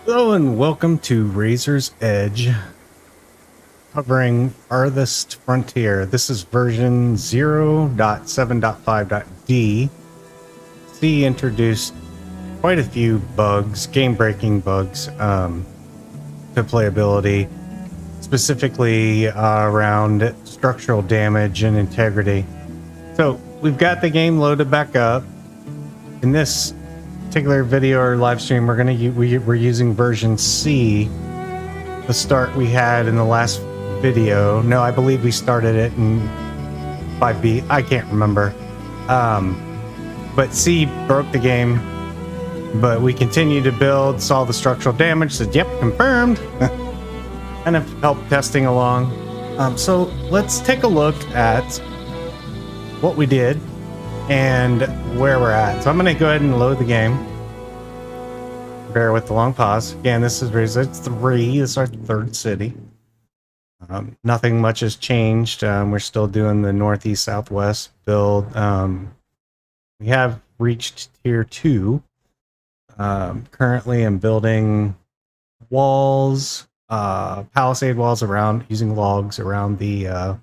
Hello and welcome to Razor's Edge, covering Farthest Frontier. This is version 0.7.5.d. C introduced quite a few bugs, game-breaking bugs, to playability, specifically around structural damage and integrity. So we've got the game loaded back up. In this particular video or live stream, we're using version C, the start we had in the last video. No, I believe we started it in 5B. I can't remember. But C broke the game, but we continued to build, saw the structural damage, said, yep, confirmed. Kind of helped testing along. So let's take a look at what we did and where we're at. So I'm going to go ahead and load the game. Bear with the long pause. Again, this is Resort 3. This is our third city. Nothing much has changed. We're still doing the northeast southwest build. We have reached tier 2. Currently I'm building walls, palisade walls around, using logs around the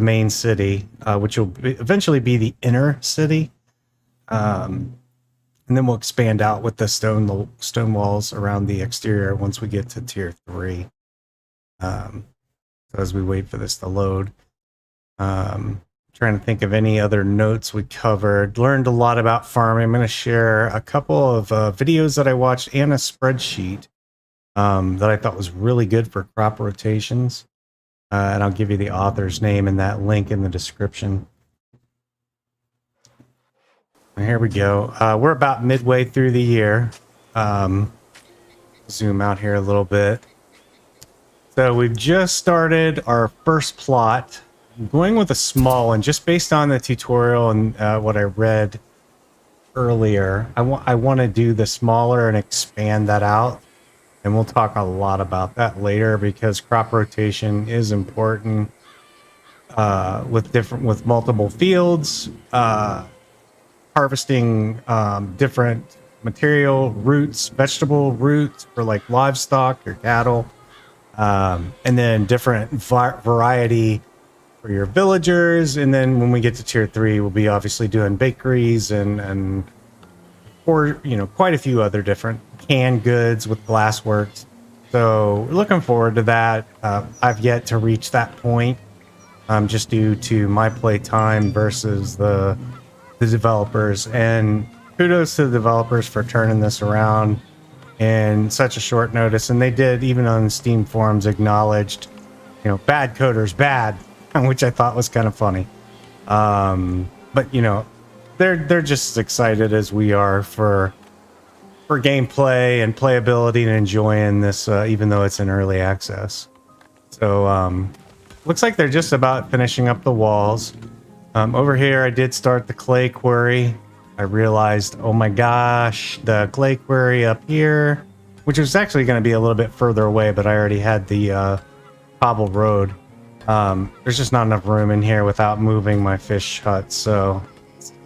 main city, which will eventually be the inner city, and then we'll expand out with the stone walls around the exterior once we get to tier 3. So as we wait for this to load, trying to think of any other notes we covered. Learned a lot about farming. I'm going to share a couple of videos that I watched and a spreadsheet that I thought was really good for crop rotations. And I'll give you the author's name and that link in the description. And here we go. We're about midway through the year. Zoom out here a little bit. So we've just started our first plot. I'm going with a small one, just based on the tutorial and what I read earlier. I want to do the smaller and expand that out. And we'll talk a lot about that later because crop rotation is important with multiple fields, harvesting different material, roots, vegetable roots for like livestock or cattle, and then different variety for your villagers. And then when we get to tier 3, we'll be obviously doing bakeries and or quite a few other different canned goods with glassworks. So we're looking forward to that. I've yet to reach that point, just due to my play time versus the developers. And kudos to the developers for turning this around in such a short notice. And they did, even on Steam forums, acknowledged, bad coders bad, which I thought was kind of funny. But they're just as excited as we are for gameplay and playability and enjoying this, even though it's in early access. So looks like they're just about finishing up the walls. Over here I did start the clay quarry. I realized, oh my gosh, the clay quarry up here, which was actually going to be a little bit further away, but I already had the cobble road. There's just not enough room in here without moving my fish hut, so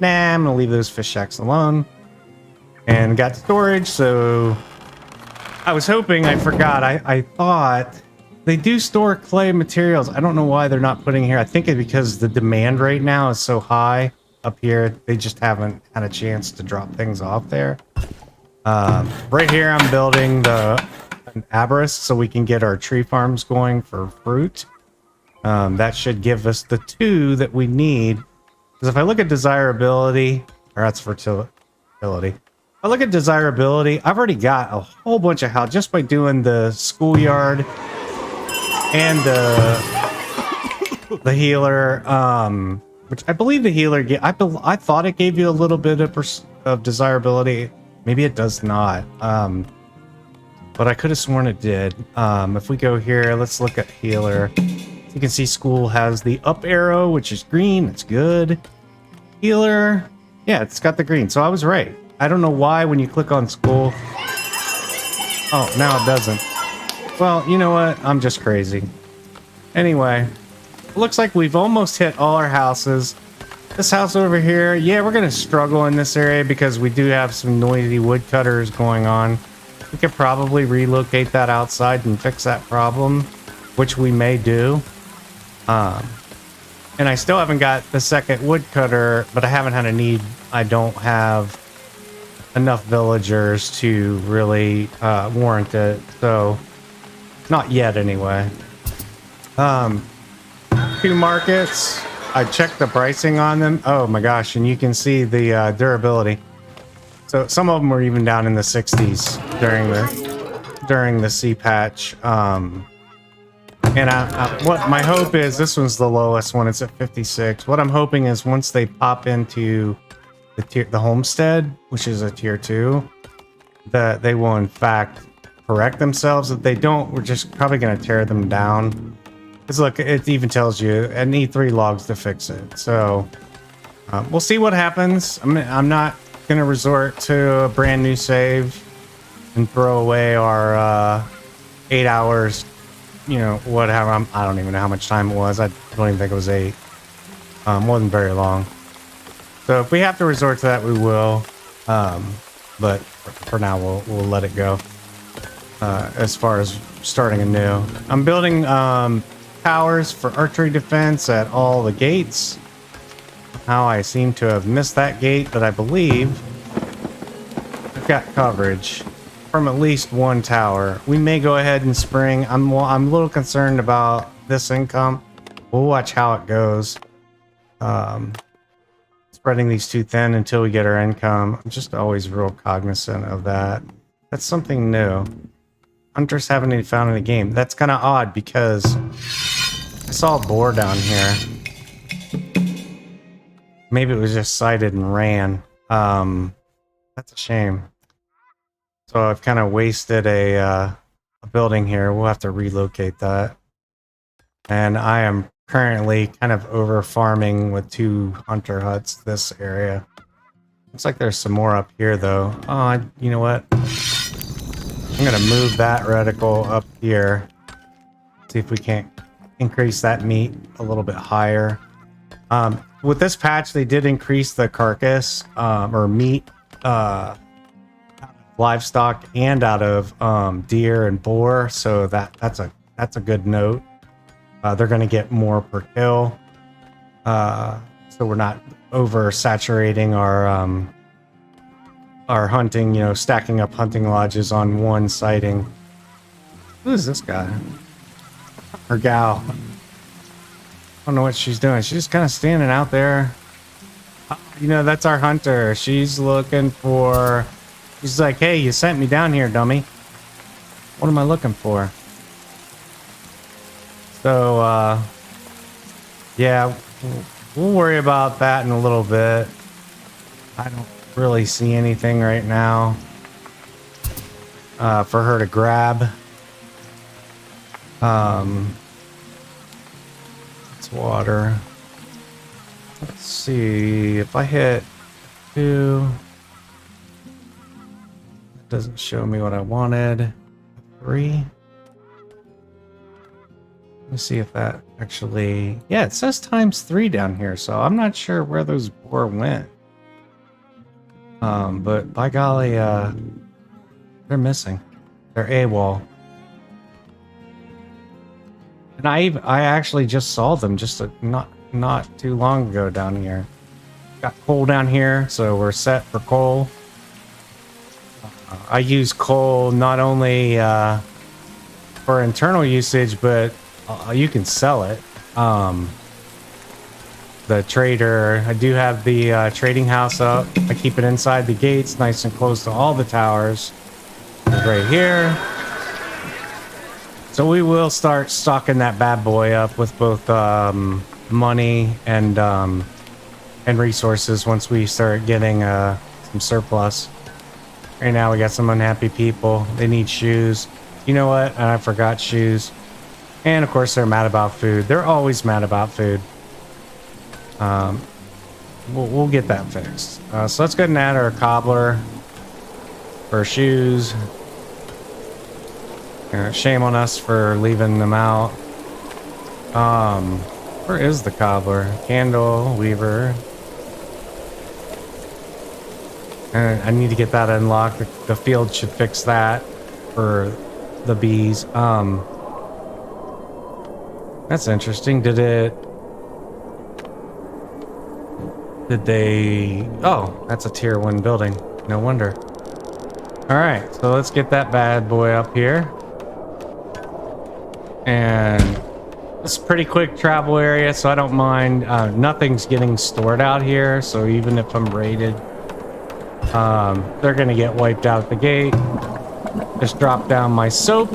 nah, I'm gonna leave those fish shacks alone. And got storage, so I was hoping, I forgot, I thought they do store clay materials. I don't know why they're not putting here. I think it's because the demand right now is so high up here, they just haven't had a chance to drop things off there. Right here I'm building an arborist so we can get our tree farms going for fruit. That should give us the 2 that we need. Because if I look at desirability, or that's fertility. If I look at desirability, I've already got a whole bunch of houses just by doing the schoolyard and the healer. Which I believe the healer I thought it gave you a little bit of desirability. Maybe it does not. But I could have sworn it did. If we go here, let's look at healer. You can see school has the up arrow, which is green. It's good. Healer, yeah, it's got the green. So I was right. I don't know why when you click on school. Oh, now it doesn't. Well, you know what? I'm just crazy. Anyway, it looks like we've almost hit all our houses. This house over here, yeah, we're going to struggle in this area because we do have some noisy woodcutters going on. We could probably relocate that outside and fix that problem, which we may do. And I still haven't got the second woodcutter, but I haven't had a need. I don't have enough villagers to really warrant it. So, not yet anyway. Two markets. I checked the pricing on them. Oh my gosh, and you can see the durability. So some of them were even down in the 60s during the sea patch. And what my hope is, this one's the lowest one. It's at 56. What I'm hoping is once they pop into the homestead, which is a tier 2, that they will in fact correct themselves. If they don't, we're just probably going to tear them down. Because look, it even tells you I need 3 logs to fix it. So we'll see what happens. I'm not going to resort to a brand new save and throw away our 8 hours. You know, whatever. I don't even know how much time it was. I don't even think it was 8. Wasn't very long. So if we have to resort to that, we will. But for now, we'll let it go. As far as starting anew, I'm building towers for archery defense at all the gates. How I seem to have missed that gate, but I believe I've got coverage from at least one tower. We may go ahead and spring. I'm a little concerned about this income. We'll watch how it goes. Spreading these too thin until we get our income. I'm just always real cognizant of that. That's something new. Hunters haven't even found in the game. That's kind of odd because I saw a boar down here. Maybe it was just sighted and ran. That's a shame. So I've kind of wasted a building here. We'll have to relocate that. And I am currently kind of over farming with 2 hunter huts this area. Looks like there's some more up here though. Oh, you know what? I'm gonna move that reticle up here. See if we can't increase that meat a little bit higher. With this patch, they did increase the carcass or meat livestock and out of deer and boar, so that's a good note. They're going to get more per kill, so we're not oversaturating our hunting. You know, stacking up hunting lodges on one sighting. Who is this guy or gal? I don't know what she's doing. She's just kind of standing out there. You know, that's our hunter. She's looking for. He's like, hey, you sent me down here, dummy. What am I looking for? So, yeah, we'll worry about that in a little bit. I don't really see anything right now for her to grab. It's water. Let's see if I hit 2. Doesn't show me what I wanted. 3. Let me see if that actually. Yeah, it says ×3 down here, so I'm not sure where those boar went. But by golly, they're missing. They're AWOL. And I actually just saw them just not too long ago down here. Got coal down here, so we're set for coal. I use coal not only for internal usage, but you can sell it. The trader, I do have the trading house up. I keep it inside the gates, nice and close to all the towers. It's right here. So we will start stocking that bad boy up with both money and resources once we start getting some surplus. Right now we got some unhappy people. They need shoes. You know what? I forgot shoes. And of course they're mad about food. They're always mad about food. We'll get that fixed. So let's go ahead and add our cobbler for shoes. Shame on us for leaving them out. Where is the cobbler? Candle, weaver. And I need to get that unlocked. The field should fix that. for the bees. That's interesting. Did they... Oh, that's a tier 1 building. No wonder. Alright, so let's get that bad boy up here. And it's a pretty quick travel area, so I don't mind. Nothing's getting stored out here, so even if I'm raided, they're gonna get wiped out the gate. Just drop down my soap.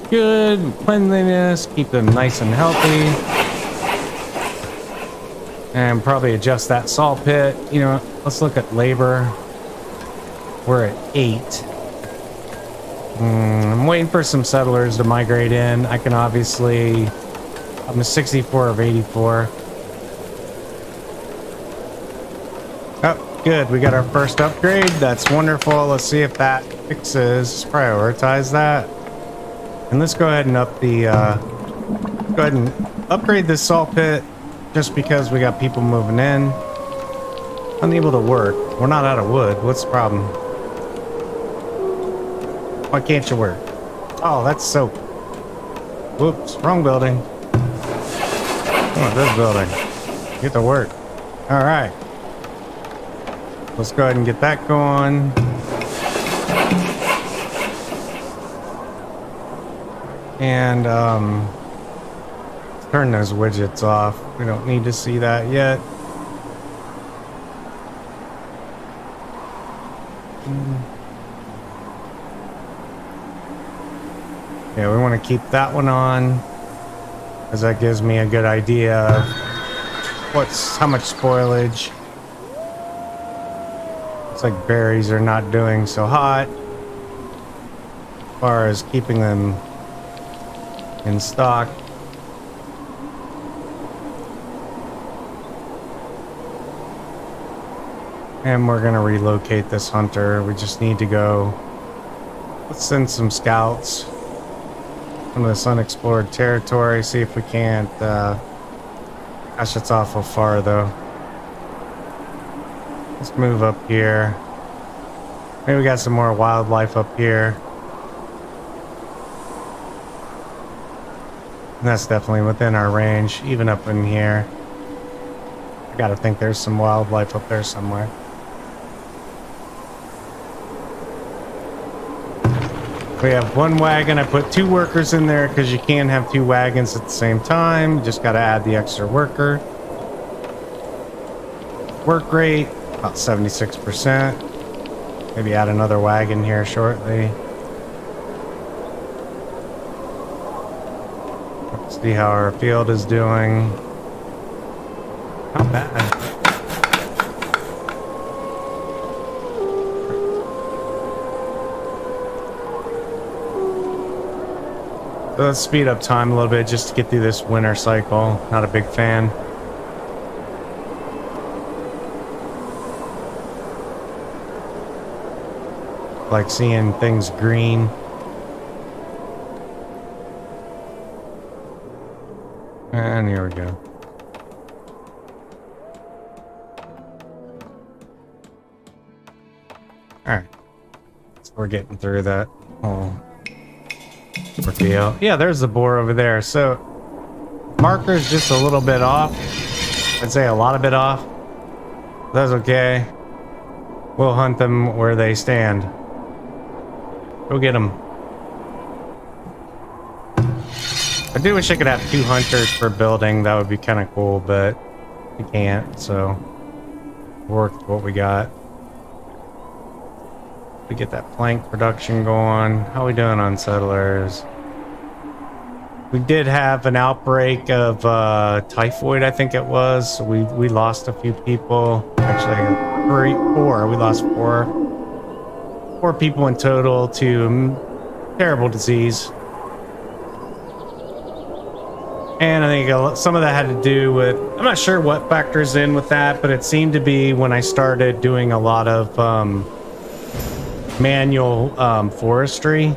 Good cleanliness, keep them nice and healthy. And probably adjust that salt pit. You know, let's look at labor. We're at 8. I'm waiting for some settlers to migrate in. I can obviously... I'm a 64 of 84. Oh, good. We got our first upgrade. That's wonderful. Let's see if that fixes. Prioritize that. And let's go ahead and up the... go ahead and upgrade this salt pit. Just because we got people moving in. Unable to work. We're not out of wood. What's the problem? Why can't you work? Oh, that's soap. Whoops, wrong building. Oh, this building. Get to work. Alright. Let's go ahead and get that going. And, turn those widgets off. We don't need to see that yet. Yeah, we want to keep that one on, because that gives me a good idea of how much spoilage. Looks like berries are not doing so hot as far as keeping them in stock. And we're gonna relocate this hunter. We just need to go. Let's send some scouts from this unexplored territory. See if we can't. Gosh, it's awful far though. Let's move up here. Maybe we got some more wildlife up here. And that's definitely within our range, even up in here. I gotta think there's some wildlife up there somewhere. We have one wagon. I put 2 workers in there because you can't have 2 wagons at the same time. You just got to add the extra worker. Work rate, about 76%. Maybe add another wagon here shortly. Let's see how our field is doing. Not bad. So let's speed up time a little bit just to get through this winter cycle. Not a big fan. Like seeing things green. And here we go. Alright. So we're getting through that whole ordeal. Yeah, there's the boar over there. So marker's just a little bit off. I'd say a lot of bit off. That's okay. We'll hunt them where they stand. Go get them. I do wish I could have 2 hunters per building. That would be kind of cool, but we can't, so work with what we got. We get that plank production going. How are we doing on settlers? We did have an outbreak of typhoid, I think it was. So we lost a few people. Actually, 4. We lost 4 people in total to terrible disease. And I think some of that had to do with, I'm not sure what factors in with that, but it seemed to be when I started doing a lot of manual forestry.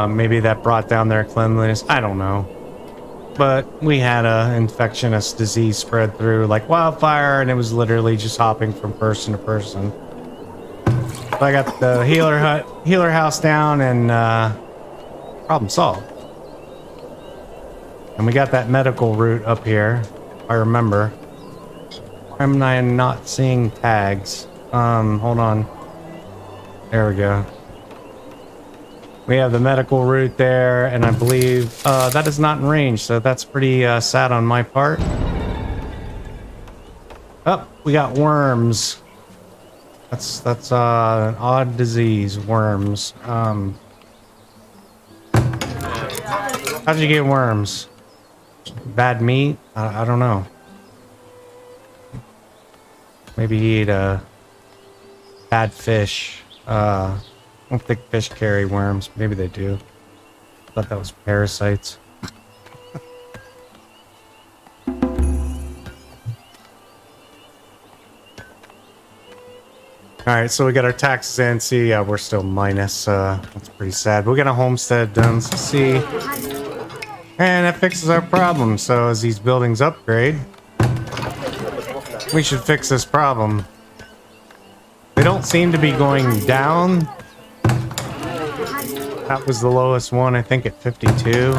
Maybe that brought down their cleanliness. I don't know. But we had a infectious disease spread through like wildfire, and it was literally just hopping from person to person. I got the healer house down, and problem solved. And we got that medical route up here, if I remember. Why am I not seeing tags? Hold on. There we go. We have the medical route there, and I believe that is not in range, so that's pretty sad on my part. Oh, we got worms. That's an odd disease, worms. How'd you get worms? Bad meat? I don't know. Maybe you eat bad fish. I don't think fish carry worms. Maybe they do. Thought that was parasites. Alright, so we got our taxes in. See, yeah, we're still minus. That's pretty sad. But we got a homestead done, so see. And that fixes our problem. So as these buildings upgrade, we should fix this problem. They don't seem to be going down. That was the lowest one, I think, at 52.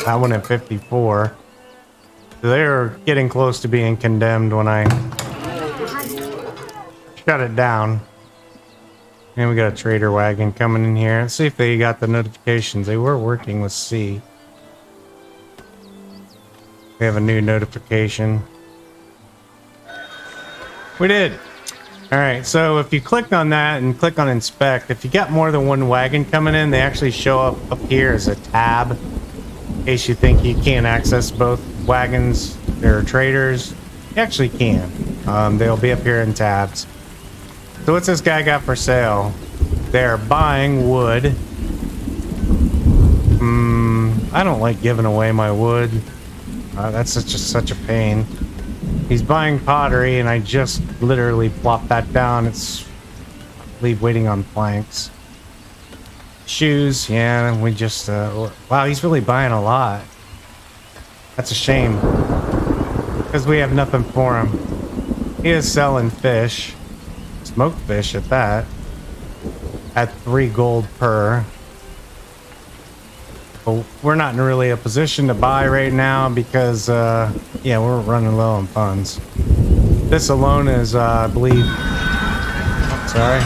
That one at 54. So they're getting close to being condemned when I shut it down. And we got a trader wagon coming in here. Let's see if they got the notifications. They were working with C. We have a new notification. We did. Alright, so if you click on that and click on inspect, if you got more than one wagon coming in, they actually show up here as a tab. In case you think you can't access both wagons or traders, you actually can. They'll be up here in tabs. So what's this guy got for sale? They're buying wood. I don't like giving away my wood. That's just such a pain. He's buying pottery, and I just literally plopped that down. It's, I believe, waiting on planks. Shoes, yeah, we just, wow, he's really buying a lot. That's a shame. Because we have nothing for him. He is selling fish. Smoked fish at that. At 3 gold per. But we're not in really a position to buy right now because, yeah, we're running low on funds. This alone is, I believe... Sorry.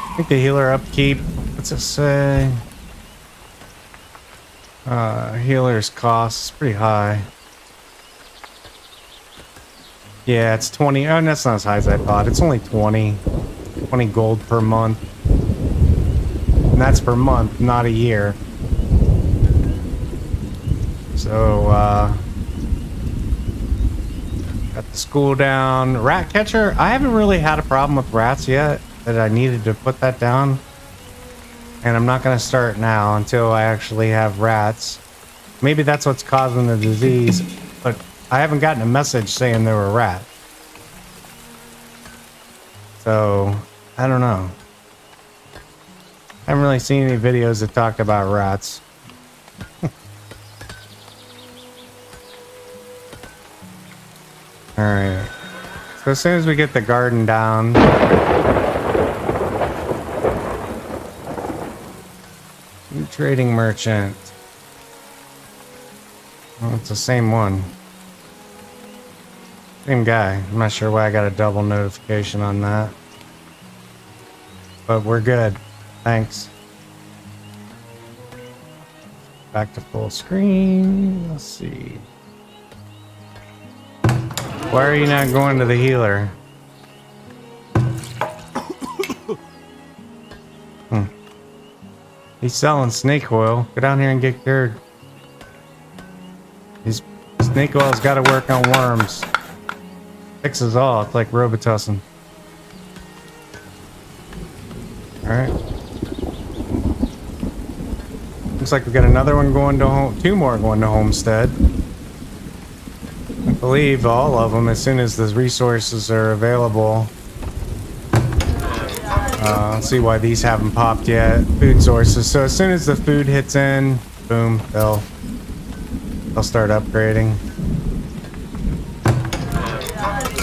I think the healer upkeep... What's it say? Healer's cost is pretty high. Yeah, it's 20. Oh, that's not as high as I thought. It's only 20. 20 gold per month. And that's per month, not a year. So, got the school down. Rat catcher, I haven't really had a problem with rats yet that I needed to put that down. And I'm not going to start now until I actually have rats. Maybe that's what's causing the disease, but I haven't gotten a message saying there were rats. So, I don't know. I haven't really seen any videos that talked about rats. Alright. So as soon as we get the garden down... New trading merchant. Oh, it's the same one. Same guy. I'm not sure why I got a double notification on that. But we're good. Thanks. Back to full screen. Let's see. Why are you not going to the healer? He's selling snake oil. Go down here and get cured. His snake oil's got to work on worms. Fixes all. It's like Robitussin. Alright. Looks like we got another one going to home. 2 more going to Homestead. I believe all of them as soon as the resources are available. Let's see why these haven't popped yet. Food sources. So as soon as the food hits in, boom, they'll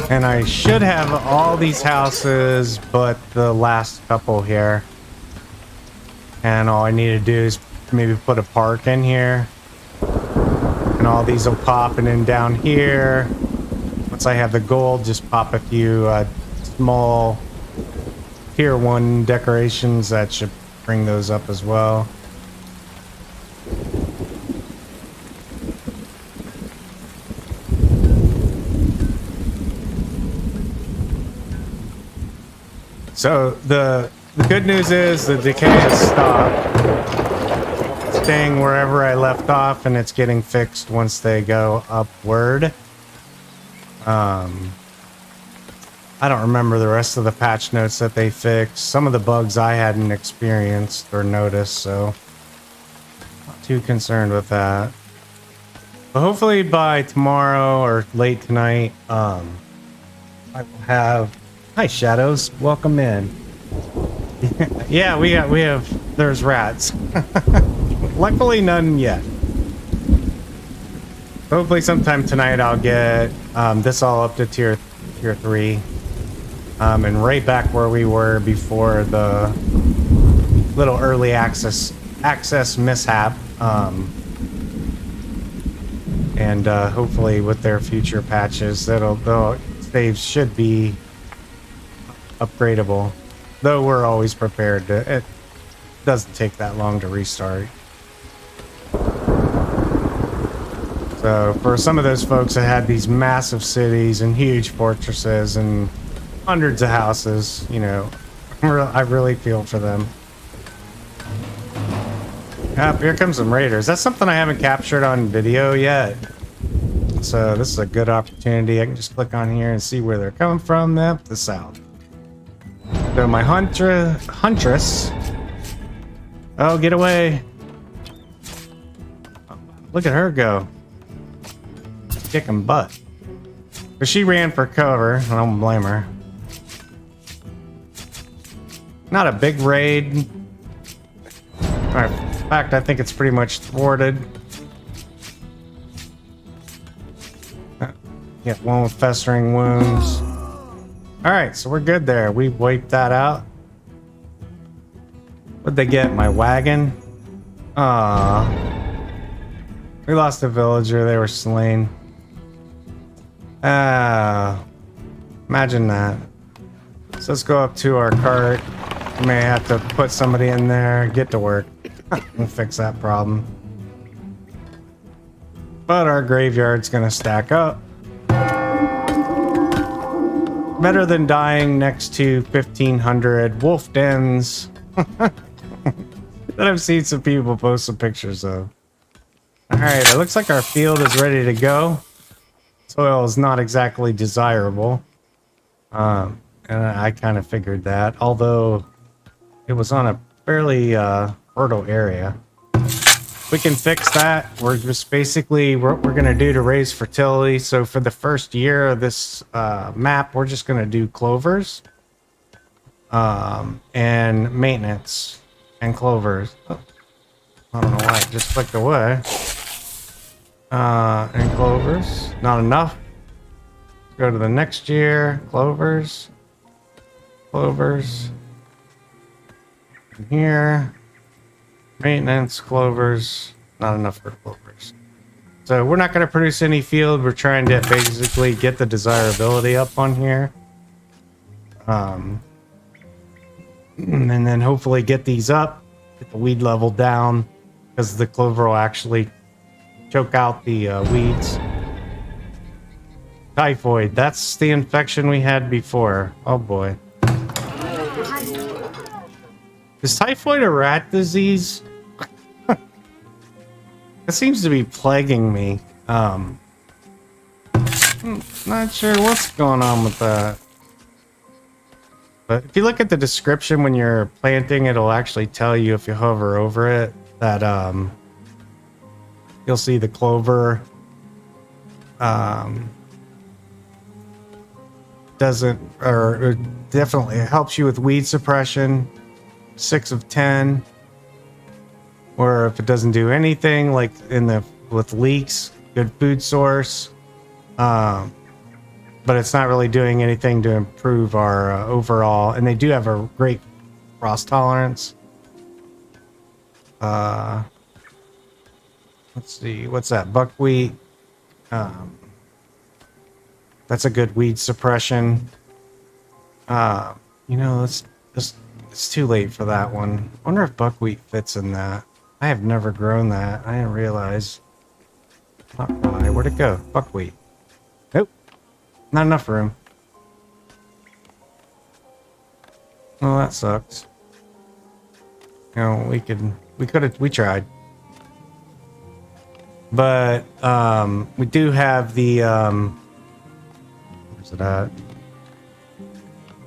And I should have all these houses but the last couple here. And all I need to do is maybe put a park in here. And all these will pop. And then down here, once I have the gold, just pop a few small tier 1 decorations. That should bring those up as well. So the good news is the decay has stopped. It's staying wherever I left off, and it's getting fixed once they go upward. I don't remember the rest of the patch notes that they fixed. Some of the bugs I hadn't experienced or noticed, so not too concerned with that. But hopefully by tomorrow or late tonight, I will have... Hi, Shadows. Welcome in. Yeah, we have... There's rats. Luckily, none yet. Hopefully sometime tonight I'll get this all up to tier 3. And right back where we were before the little early access mishap. And hopefully with their future patches, the saves should be upgradable. Though we're always prepared to. It doesn't take that long to restart. So for some of those folks that had these massive cities and huge fortresses and hundreds of houses, you know, I really feel for them. Yep, here comes some raiders. That's something I haven't captured on video yet. So this is a good opportunity. I can just click on here and see where they're coming from. Yep, the south. So my huntress. Oh, get away. Look at her go. Kicking butt. But she ran for cover. I don't blame her. Not a big raid. Alright, in fact, I think it's pretty much thwarted. Get one with festering wounds. Alright, so we're good there. We wiped that out. What'd they get? My wagon? We lost a villager. They were slain. Imagine that. So let's go up to our cart. We may have to put somebody in there. Get to work. We'll fix that problem. But our graveyard's gonna stack up. Better than dying next to 1,500 wolf dens that I've seen some people post some pictures of. Alright, it looks like our field is ready to go. Soil is not exactly desirable. And I kind of figured that, although it was on a fairly fertile area. We can fix that. We're just basically what we're going to do to raise fertility. So for the first year of this map, we're just going to do clovers and maintenance and clovers. Oh, I don't know why it just clicked away. And clovers, not enough. Go to the next year. Clovers. And here. Maintenance, clovers, not enough for clovers. So we're not going to produce any field. We're trying to basically get the desirability up on here. And then hopefully get these up, get the weed level down, because the clover will actually choke out the weeds. Typhoid, that's the infection we had before. Oh boy. Is typhoid a rat disease? It seems to be plaguing me. Not sure what's going on with that. But if you look at the description when you're planting, it'll actually tell you if you hover over it that you'll see the clover doesn't, or definitely it helps you with weed suppression. 6 of 10. Or if it doesn't do anything, like with leeks, good food source. but it's not really doing anything to improve our overall. And they do have a great frost tolerance. Let's see, what's that? Buckwheat. That's a good weed suppression. You know, it's too late for that one. I wonder if buckwheat fits in that. I have never grown that. I didn't realize. Not why. Where'd it go? Buckwheat. Nope. Not enough room. Well, that sucks. You know, we tried. But, we do have the, where's it at?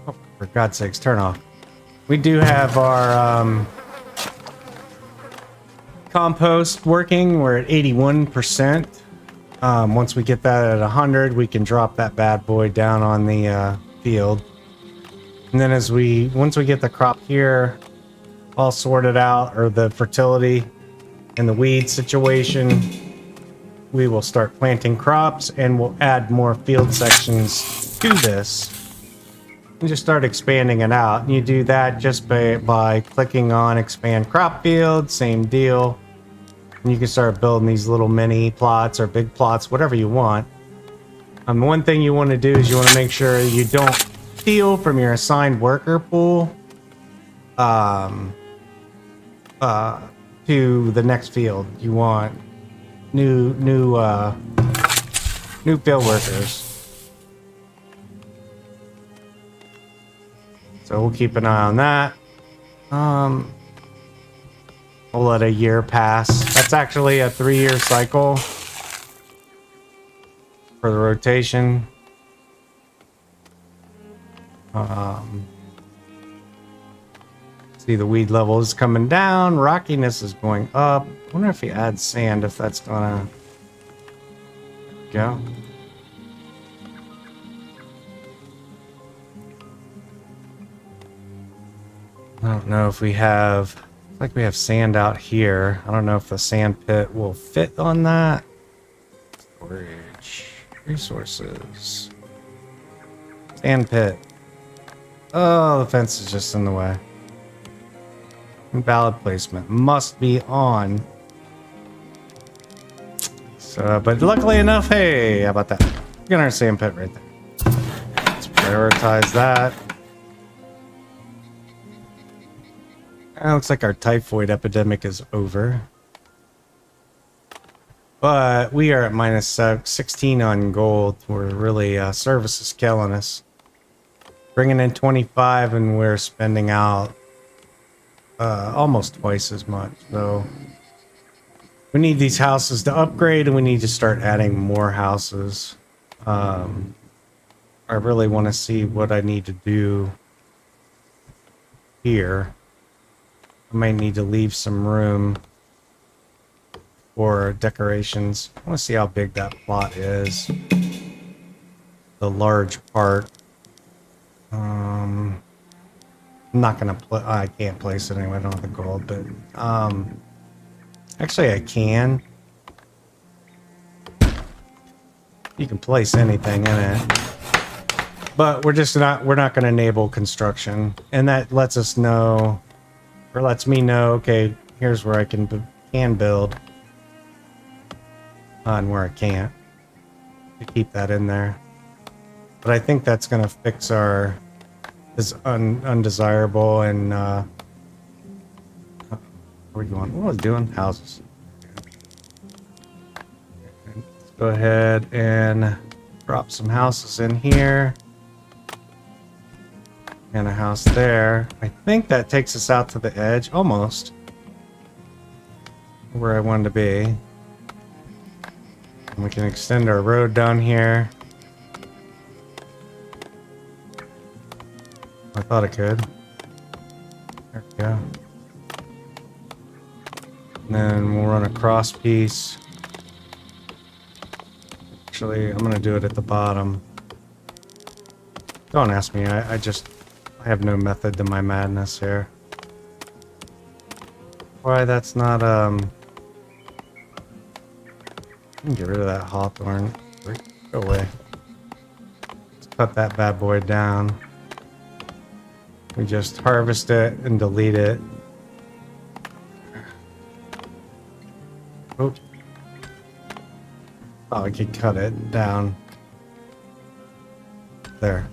Oh, for God's sakes, turn off. We do have our, compost working. We're at 81%. Once we get that at 100, we can drop that bad boy down on the, field. And then once we get the crop here all sorted out, or the fertility and the weed situation, we will start planting crops, and we'll add more field sections to this and just start expanding it out. And you do that just by clicking on expand crop field, same deal. And you can start building these little mini plots or big plots, whatever you want. One thing you want to do is you want to make sure you don't steal from your assigned worker pool to the next field. You want new field workers. So we'll keep an eye on that. We'll let a year pass. That's actually a 3-year cycle for the rotation. See, the weed level is coming down. Rockiness is going up. I wonder if you add sand, if that's gonna go. I don't know if we have, like we have sand out here. I don't know if the sand pit will fit on that. Storage, resources, sand pit. Oh, the fence is just in the way. Invalid placement must be on. So, but luckily enough, hey, how about that? We got our sand pit right there. Let's prioritize that. It looks like our typhoid epidemic is over. But we are at minus 16 on gold. We're really, service is killing us. Bringing in 25 and we're spending out almost twice as much. So we need these houses to upgrade, and we need to start adding more houses. I really want to see what I need to do here. I might need to leave some room for decorations. I want to see how big that plot is. The large part. I'm not gonna I can't place it anyway. I don't have the gold, but actually I can. You can place anything in it, but we're not going to enable construction, and that lets us know, or lets me know, okay, here's where I can build, and where I can't. To keep that in there, but I think that's going to fix our undesirable and where are we going? What was I doing? Houses. Let's go ahead and drop some houses in here. And a house there. I think that takes us out to the edge, almost. Where I wanted to be. And we can extend our road down here. I thought it could. There we go. And then we'll run a cross piece. Actually, I'm going to do it at the bottom. Don't ask me. I have no method to my madness here. Why that's not, I can get rid of that hawthorn. Go away. cut that bad boy down. We just harvest it and delete it. Oh, I could cut it down. There.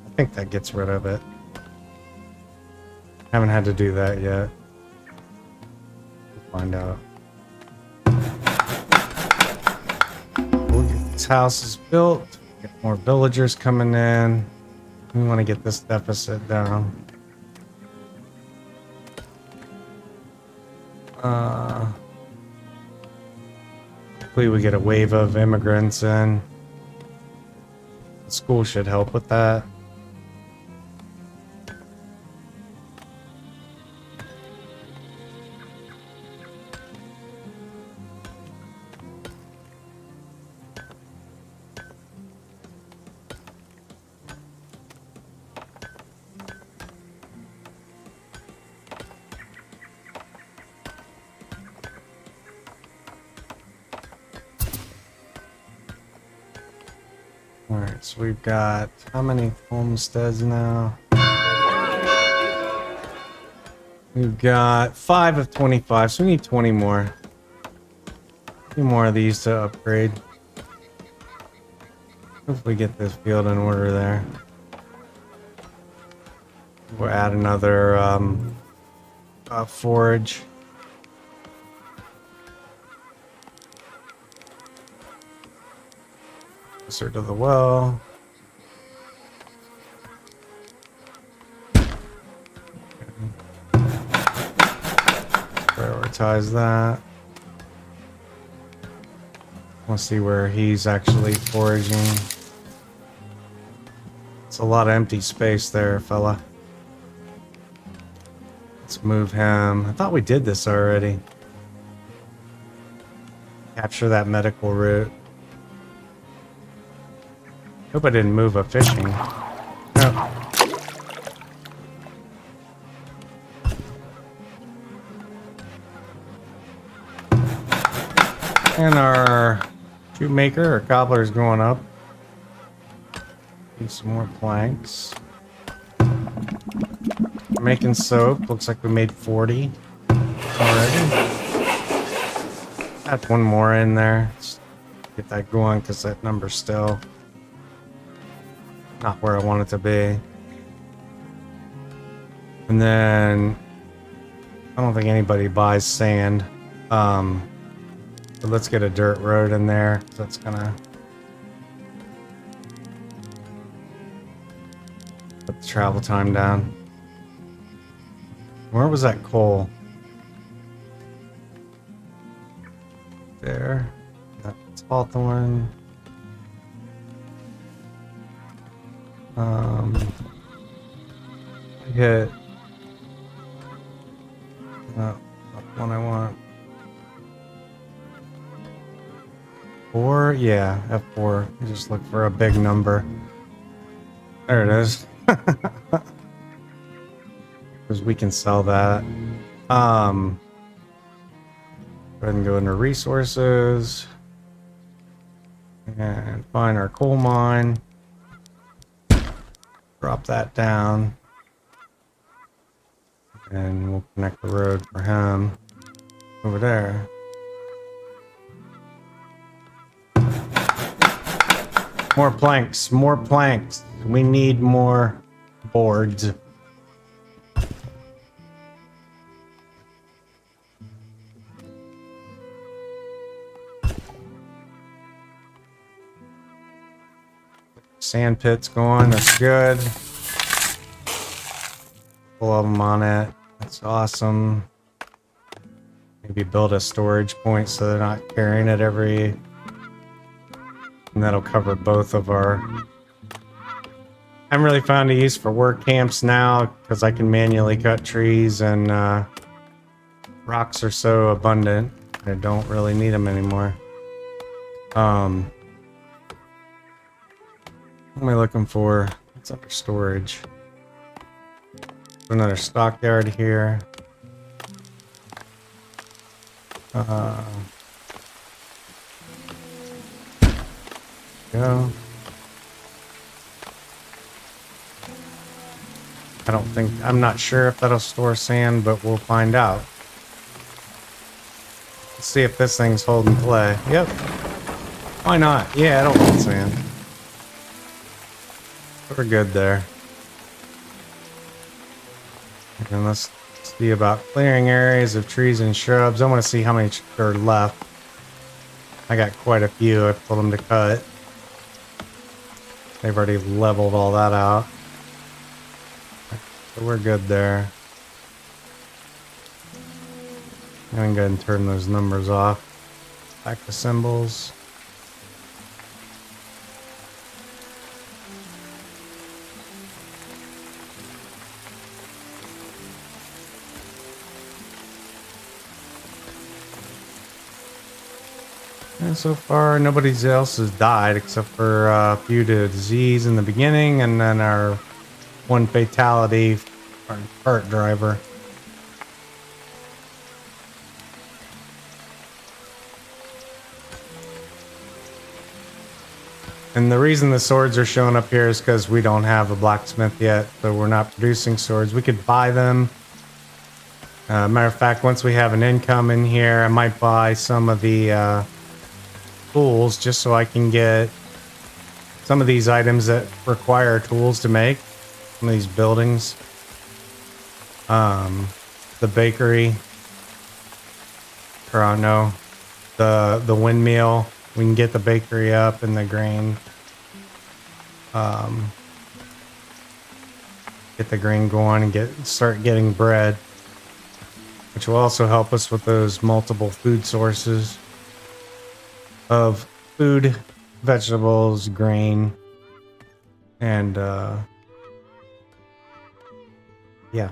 I think that gets rid of it. Haven't had to do that yet. We'll find out. We'll get this house is built. Get more villagers coming in. We want to get this deficit down. Hopefully we get a wave of immigrants in. The school should help with that. Alright, so we've got how many homesteads now? We've got 5 of 25, so we need 20 more. A few more of these to upgrade. Hopefully get this field in order there. We'll add another forage. Closer to the well. Prioritize that. We'll see where he's actually foraging. It's a lot of empty space there, fella. Let's move him. I thought we did this already. Capture that medical route. Hope I didn't move a fishing. No. And our shoemaker or cobbler is going up. Need some more planks. We're making soap. Looks like we made 40 already. Add one more in there. Let's get that going because that number's still not where I want it to be. And then I don't think anybody buys sand. But let's get a dirt road in there. So that's gonna put the travel time down. Where was that coal? There. That's hawthorn. I hit. Not the one I want. 4? Yeah, F4. I just look for a big number. There it is. Because we can sell that. Go ahead and go into resources. And find our coal mine. Drop that down. And we'll connect the road for him. Over there. More planks, more planks. We need more boards. Sand pit's going, that's good. Full of them on it. That's awesome. Maybe build a storage point so they're not carrying it every... And that'll cover both of our... I haven't really found a use for work camps now because I can manually cut trees and rocks are so abundant. I don't really need them anymore. What am I looking for? It's under storage. Another stockyard here. Go. I'm not sure if that'll store sand, but we'll find out. Let's see if this thing's holding play. Yep. Why not? Yeah, it'll hold sand. We're good there. And let's see about clearing areas of trees and shrubs. I want to see how many are left. I got quite a few. I told them to cut. They've already leveled all that out. So we're good there. I'm going to go ahead and turn those numbers off. Back to symbols. And so far, nobody else has died except for a few to disease in the beginning, and then our one fatality, our cart driver. And the reason the swords are showing up here is because we don't have a blacksmith yet, so we're not producing swords. We could buy them. Matter of fact, once we have an income in here, I might buy some of the tools just so I can get some of these items that require tools to make. Some of these buildings. The bakery. Or I don't know. The windmill. We can get the bakery up and the grain. Get the grain going and start getting bread. Which will also help us with those multiple food sources of food, vegetables, grain, and yeah.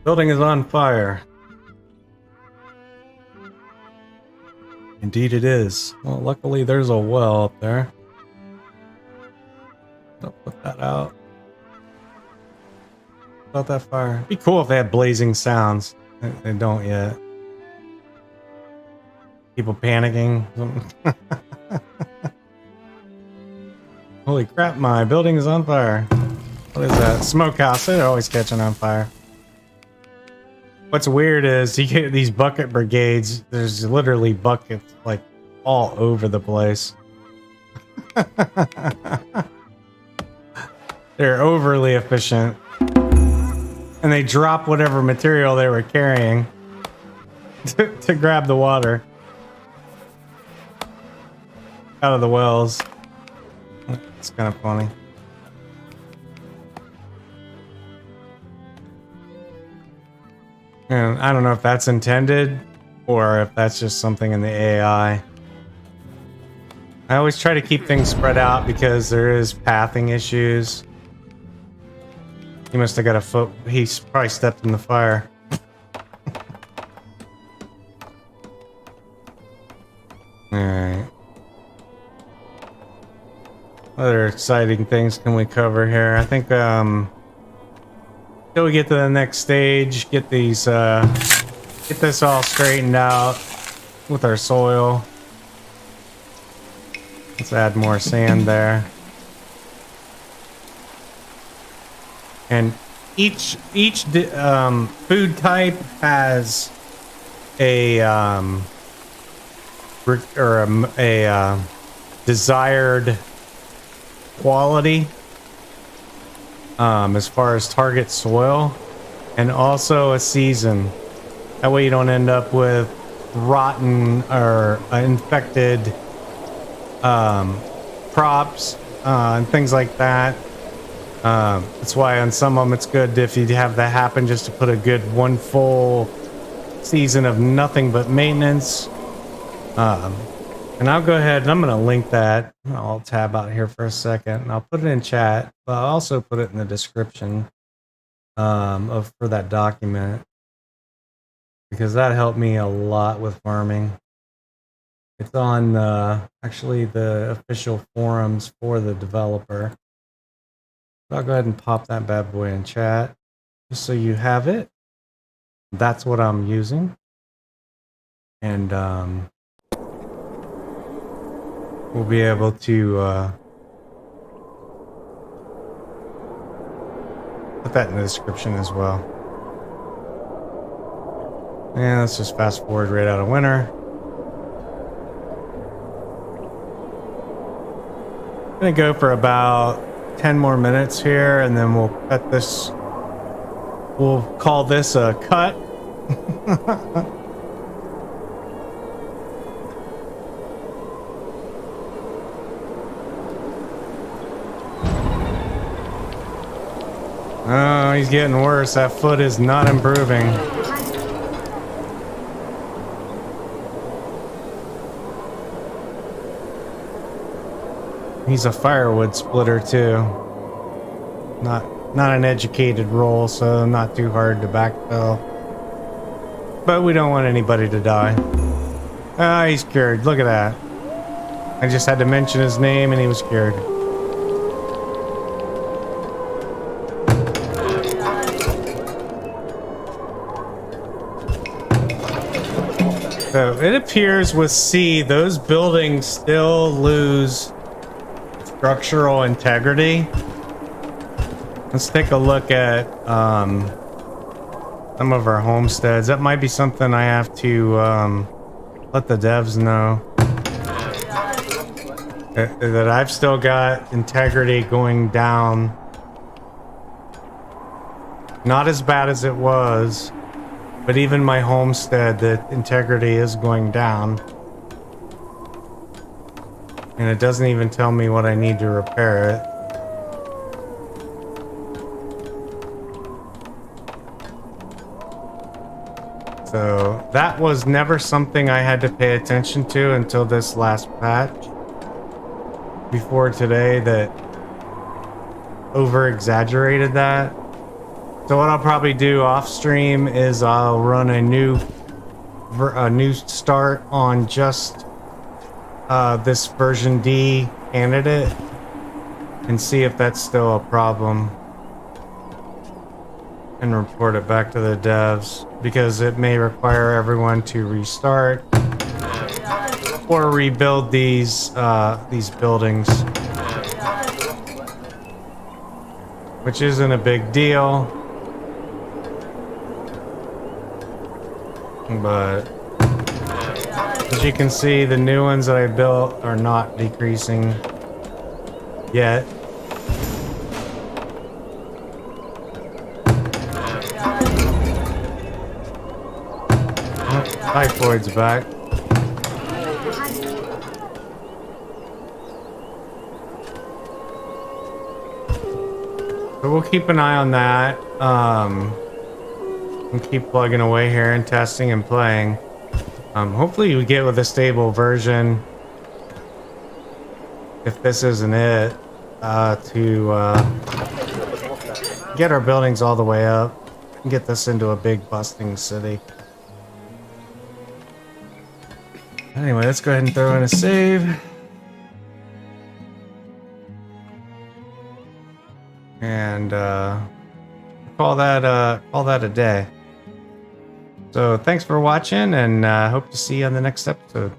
Building is on fire. Indeed it is. Well, luckily there's a well up there. Don't put that out. About that fire. It'd be cool if they had blazing sounds. They don't yet. People panicking. Holy crap, my building is on fire. What is that? Smokehouse. They're always catching on fire. What's weird is you get these bucket brigades. There's literally buckets like all over the place. They're overly efficient. And they drop whatever material they were carrying to grab the water out of the wells. It's kind of funny. And I don't know if that's intended or if that's just something in the AI. I always try to keep things spread out because there is pathing issues. He must have got a foot. He's probably stepped in the fire. Alright. Other exciting things can we cover here? I think, till we get to the next stage, get these, get this all straightened out with our soil. Let's add more sand there. And each food type has a desired quality as far as target soil, and also a season. That way you don't end up with rotten or infected crops and things like that. That's why on some of them it's good if you have that happen, just to put a good one full season of nothing but maintenance. And I'll go ahead and I'm going to link that. I'll tab out here for a second and I'll put it in chat, but I'll also put it in the description for that document, because that helped me a lot with farming. It's on actually the official forums for the developer. I'll go ahead and pop that bad boy in chat just so you have it. That's what I'm using. and we'll be able to put that in the description as well. And let's just fast forward right out of winter. I'm gonna go for about 10 more minutes here, and then we'll cut this. We'll call this a cut. Oh, he's getting worse. That foot is not improving. He's a firewood splitter too. Not an educated role, so not too hard to backfill. But we don't want anybody to die. Ah, he's cured. Look at that. I just had to mention his name and he was cured. So it appears with C, those buildings still lose structural integrity. Let's take a look at some of our homesteads. That might be something I have to let the devs know. That I've still got integrity going down. Not as bad as it was, but even my homestead, the integrity is going down. And it doesn't even tell me what I need to repair it. So that was never something I had to pay attention to until this last patch. Before today, that over-exaggerated that. So what I'll probably do off stream is I'll run a new start on just this version D candidate and see if that's still a problem and report it back to the devs, because it may require everyone to restart or rebuild these buildings, which isn't a big deal. But as you can see, the new ones that I built are not decreasing yet. Oh, typhoid's back. So we'll keep an eye on that. And keep plugging away here and testing and playing. Hopefully we get with a stable version, if this isn't it, to get our buildings all the way up and get this into a big busting city. Anyway, let's go ahead and throw in a save. And call that a day. So thanks for watching, and hope to see you on the next episode.